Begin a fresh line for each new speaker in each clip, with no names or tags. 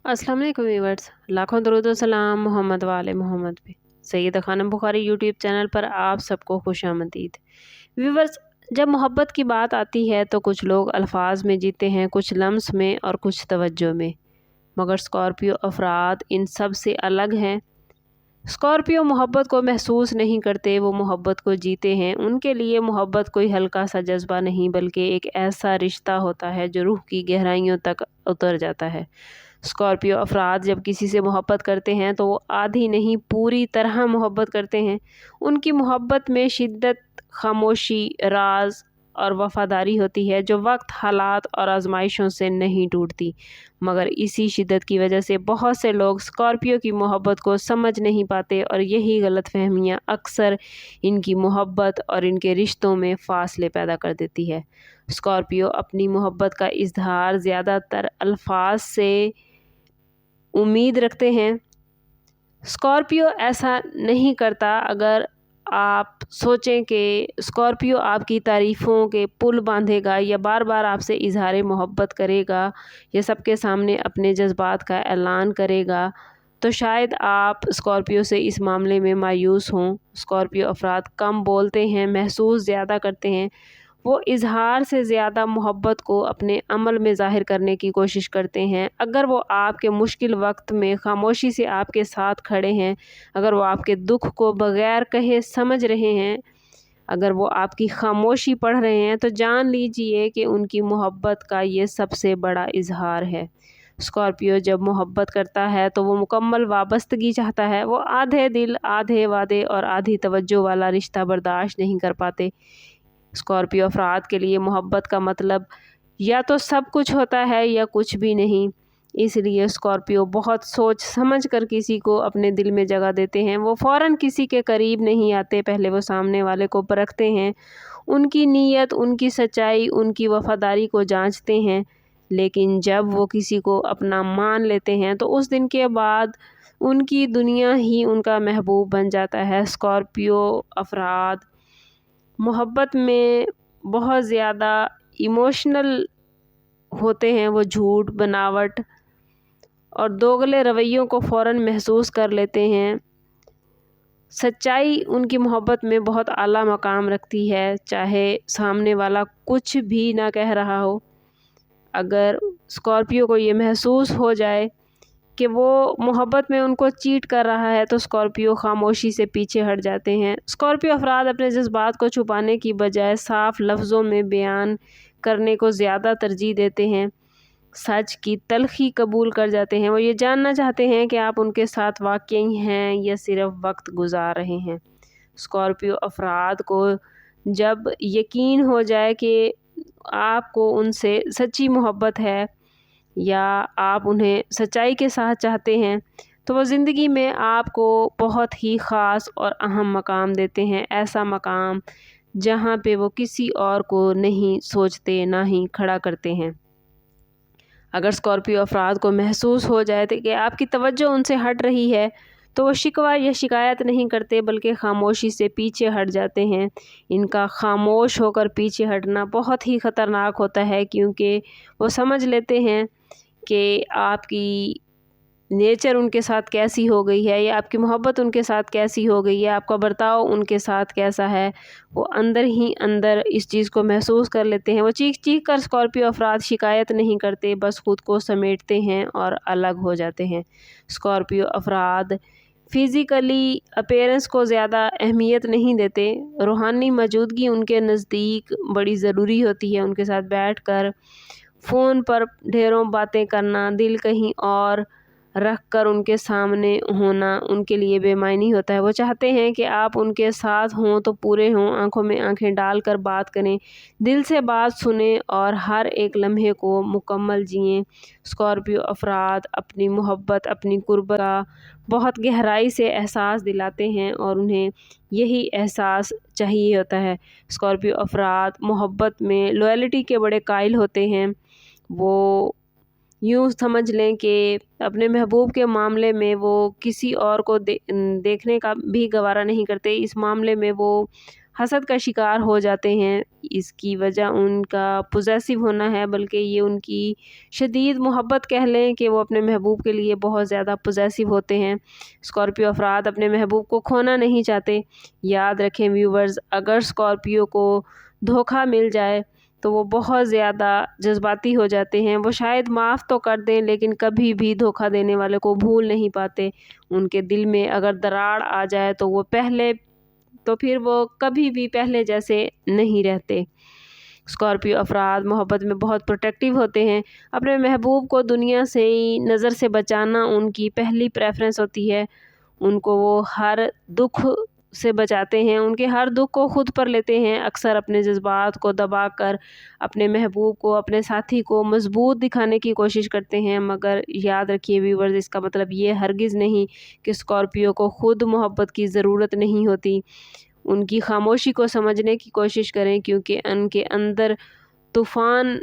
अस्सलाम वालेकुम व्यूअर्स, लाखों दरूद व सलाम मोहम्मद वाले मोहम्मद पे। सैयदा खानम बुखारी यूट्यूब चैनल पर आप सबको खुशामदीद। व्यूअर्स, जब मोहब्बत की बात आती है तो कुछ लोग अल्फाज में जीते हैं, कुछ लम्स में और कुछ तवज्जो में, मगर स्कॉर्पियो अफराद इन सब से अलग हैं। स्कॉर्पियो मोहब्बत को महसूस नहीं करते, वो मोहब्बत को जीते हैं। उनके लिए मोहब्बत कोई हल्का सा जज्बा नहीं, बल्कि एक ऐसा रिश्ता होता है जो रूह की गहराइयों तक उतर जाता है। स्कॉर्पियो अफराद जब किसी से मोहब्बत करते हैं तो वो आधी नहीं पूरी तरह मोहब्बत करते हैं। उनकी मोहब्बत में शिद्दत, खामोशी, राज और वफ़ादारी होती है जो वक्त, हालात और आजमाइशों से नहीं टूटती। मगर इसी शिद्दत की वजह से बहुत से लोग स्कॉर्पियो की मोहब्बत को समझ नहीं पाते और यही गलतफहमियाँ अक्सर इनकी मोहब्बत और इनके रिश्तों में फ़ासले पैदा कर देती है। स्कॉर्पियो अपनी मोहब्बत का इजहार ज़्यादातर अल्फाज से उम्मीद रखते हैं। स्कॉर्पियो ऐसा नहीं करता। अगर आप सोचें कि स्कॉर्पियो आपकी तारीफ़ों के पुल बांधेगा या बार बार आपसे इजहार मोहब्बत करेगा या सबके सामने अपने जज्बात का ऐलान करेगा, तो शायद आप स्कॉर्पियो से इस मामले में मायूस हों। स्कॉर्पियो अफराद कम बोलते हैं, महसूस ज़्यादा करते हैं। वो इजहार से ज़्यादा मोहब्बत को अपने अमल में ज़ाहिर करने की कोशिश करते हैं। अगर वो आपके मुश्किल वक्त में खामोशी से आपके साथ खड़े हैं, अगर वो आपके दुख को बग़ैर कहे समझ रहे हैं, अगर वो आपकी खामोशी पढ़ रहे हैं, तो जान लीजिए कि उनकी मोहब्बत का ये सबसे बड़ा इजहार है। स्कॉर्पियो जब मोहब्बत करता है तो वो मुकम्मल वाबस्तगी चाहता है। वो आधे दिल, आधे वादे और आधी तवज्जो वाला रिश्ता बर्दाश्त नहीं कर पाते। स्कॉर्पियो अफराद के लिए मोहब्बत का मतलब या तो सब कुछ होता है या कुछ भी नहीं। इसलिए स्कॉर्पियो बहुत सोच समझ कर किसी को अपने दिल में जगह देते हैं। वो फ़ौरन किसी के करीब नहीं आते, पहले वो सामने वाले को परखते हैं, उनकी नीयत, उनकी सच्चाई, उनकी वफ़ादारी को जांचते हैं। लेकिन जब वो किसी को अपना मान लेते हैं तो उस दिन के बाद उनकी दुनिया ही उनका महबूब बन जाता है। स्कॉर्पियो अफराद मोहब्बत में बहुत ज़्यादा इमोशनल होते हैं। वो झूठ, बनावट और दोगले रवैयों को फ़ौरन महसूस कर लेते हैं। सच्चाई उनकी मोहब्बत में बहुत आला मकाम रखती है, चाहे सामने वाला कुछ भी ना कह रहा हो। अगर स्कॉर्पियो को ये महसूस हो जाए कि वो मोहब्बत में उनको चीट कर रहा है, तो स्कॉर्पियो खामोशी से पीछे हट जाते हैं। स्कॉर्पियो अफराद अपने जज्बात को छुपाने की बजाय साफ लफ्ज़ों में बयान करने को ज़्यादा तरजीह देते हैं। सच की तलखी कबूल कर जाते हैं। वो ये जानना चाहते हैं कि आप उनके साथ वाकई हैं या सिर्फ वक्त गुजार रहे हैं। स्कॉर्पियो अफराद को जब यकीन हो जाए कि आपको उनसे सच्ची मोहब्बत है या आप उन्हें सच्चाई के साथ चाहते हैं, तो वो ज़िंदगी में आपको बहुत ही ख़ास और अहम मकाम देते हैं। ऐसा मकाम जहाँ पे वो किसी और को नहीं सोचते, ना ही खड़ा करते हैं। अगर स्कॉर्पियो अफराद को महसूस हो जाए तो कि आपकी तवज्जो उनसे हट रही है, तो वो शिकवा या शिकायत नहीं करते, बल्कि खामोशी से पीछे हट जाते हैं। इनका खामोश होकर पीछे हटना बहुत ही ख़तरनाक होता है, क्योंकि वो समझ लेते हैं कि आपकी नेचर उनके साथ कैसी हो गई है या आपकी मोहब्बत उनके साथ कैसी हो गई है, आपका बर्ताव उनके साथ कैसा है। वो अंदर ही अंदर इस चीज़ को महसूस कर लेते हैं। वो चीख चीख कर स्कॉर्पियो अफराद शिकायत नहीं करते, बस खुद को समेटते हैं और अलग हो जाते हैं। स्कॉर्पियो अफराद फ़िज़िकली अपीयरेंस को ज़्यादा अहमियत नहीं देते। रूहानी मौजूदगी उनके नज़दीक बड़ी ज़रूरी होती है। उनके साथ बैठकर फ़ोन पर ढेरों बातें करना, दिल कहीं और रख कर उनके सामने होना उनके लिए बेमायनी होता है। वो चाहते हैं कि आप उनके साथ हों तो पूरे हों, आंखों में आंखें डालकर बात करें, दिल से बात सुनें और हर एक लम्हे को मुकम्मल जिएं। स्कॉर्पियो अफराद अपनी मोहब्बत, अपनी कुर्बत का बहुत गहराई से एहसास दिलाते हैं और उन्हें यही एहसास चाहिए होता है। स्कॉर्पियो अफराद मोहब्बत में लॉयल्टी के बड़े कायल होते हैं। वो यूँ समझ लें कि अपने महबूब के मामले में वो किसी और को देखने का भी गवारा नहीं करते। इस मामले में वो حسد کا شکار ہو جاتے ہیں۔ اس کی وجہ ان کا پوزیسو ہونا ہے، بلکہ یہ ان کی شدید محبت کہہ لیں کہ وہ اپنے محبوب کے لیے بہت زیادہ پوزیسو ہوتے ہیں۔ اسکارپیو افراد اپنے محبوب کو کھونا نہیں چاہتے۔ یاد رکھیں ویورز، اگر اسکارپیو کو دھوکہ مل جائے تو وہ بہت زیادہ جذباتی ہو جاتے ہیں۔ وہ شاید معاف تو کر دیں لیکن کبھی بھی دھوکہ دینے والے کو بھول نہیں پاتے۔ ان کے دل میں اگر دراڑ آ جائے تو پھر وہ کبھی بھی پہلے جیسے نہیں رہتے۔ اسکارپیو افراد محبت میں بہت پروٹیکٹیو ہوتے ہیں۔ اپنے محبوب کو دنیا سے نظر سے بچانا ان کی پہلی پریفرنس ہوتی ہے۔ ان کو وہ ہر دکھ سے بچاتے ہیں، ان کے ہر دکھ کو خود پر لیتے ہیں۔ اکثر اپنے جذبات کو دبا کر اپنے محبوب کو، اپنے ساتھی کو مضبوط دکھانے کی کوشش کرتے ہیں، مگر یاد رکھیے ویورز، اس کا مطلب یہ ہرگز نہیں کہ اسکارپیو کو خود محبت کی ضرورت نہیں ہوتی۔ ان کی خاموشی کو سمجھنے کی کوشش کریں، کیونکہ ان کے اندر طوفان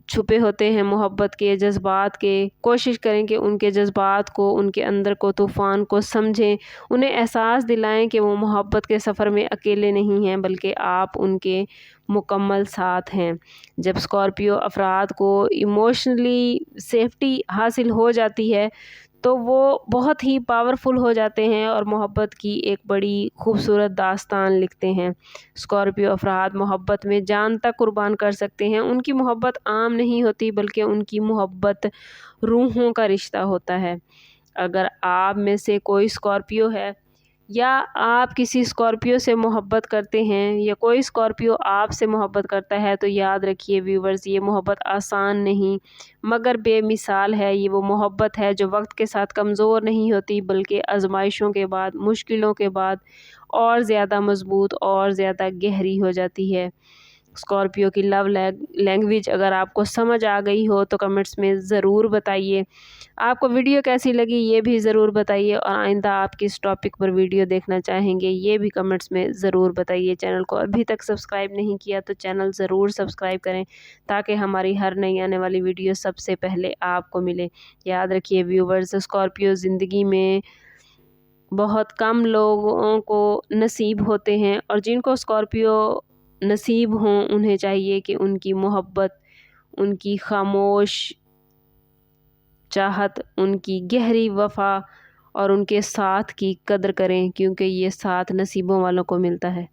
چھپے ہوتے ہیں محبت کے، جذبات کے۔ کوشش کریں کہ ان کے جذبات کو، ان کے اندر کو، طوفان کو سمجھیں۔ انہیں احساس دلائیں کہ وہ محبت کے سفر میں اکیلے نہیں ہیں، بلکہ آپ ان کے مکمل ساتھ ہیں۔ جب اسکارپیو افراد کو ایموشنلی سیفٹی حاصل ہو جاتی ہے تو وہ بہت ہی پاورفل ہو جاتے ہیں اور محبت کی ایک بڑی خوبصورت داستان لکھتے ہیں۔ اسکارپیو افراد محبت میں جان تک قربان کر سکتے ہیں۔ ان کی محبت عام نہیں ہوتی، بلکہ ان کی محبت روحوں کا رشتہ ہوتا ہے۔ اگر آپ میں سے کوئی اسکارپیو ہے یا آپ کسی اسکارپیو سے محبت کرتے ہیں یا کوئی اسکارپیو آپ سے محبت کرتا ہے، تو یاد رکھیے ویورز، یہ محبت آسان نہیں مگر بے مثال ہے۔ یہ وہ محبت ہے جو وقت کے ساتھ کمزور نہیں ہوتی، بلکہ آزمائشوں کے بعد، مشکلوں کے بعد اور زیادہ مضبوط اور زیادہ گہری ہو جاتی ہے۔ اسکارپیو کی لو لینگویج اگر آپ کو سمجھ آ گئی ہو تو کمنٹس میں ضرور بتائیے۔ آپ کو ویڈیو کیسی لگی یہ بھی ضرور بتائیے، اور آئندہ آپ کس ٹاپک پر ویڈیو دیکھنا چاہیں گے یہ بھی کمنٹس میں ضرور بتائیے۔ چینل کو ابھی تک سبسکرائب نہیں کیا تو چینل ضرور سبسکرائب کریں تاکہ ہماری ہر نئی آنے والی ویڈیو سب سے پہلے آپ کو ملے۔ یاد رکھیے ویورز، اسکارپیو زندگی میں بہت کم لوگوں کو نصیب ہوتے ہیں، اور جن کو اسکارپیو نصیب ہوں انہیں چاہیے کہ ان کی محبت، ان کی خاموش چاہت، ان کی گہری وفا اور ان کے ساتھ کی قدر کریں، کیونکہ یہ ساتھ نصیبوں والوں کو ملتا ہے۔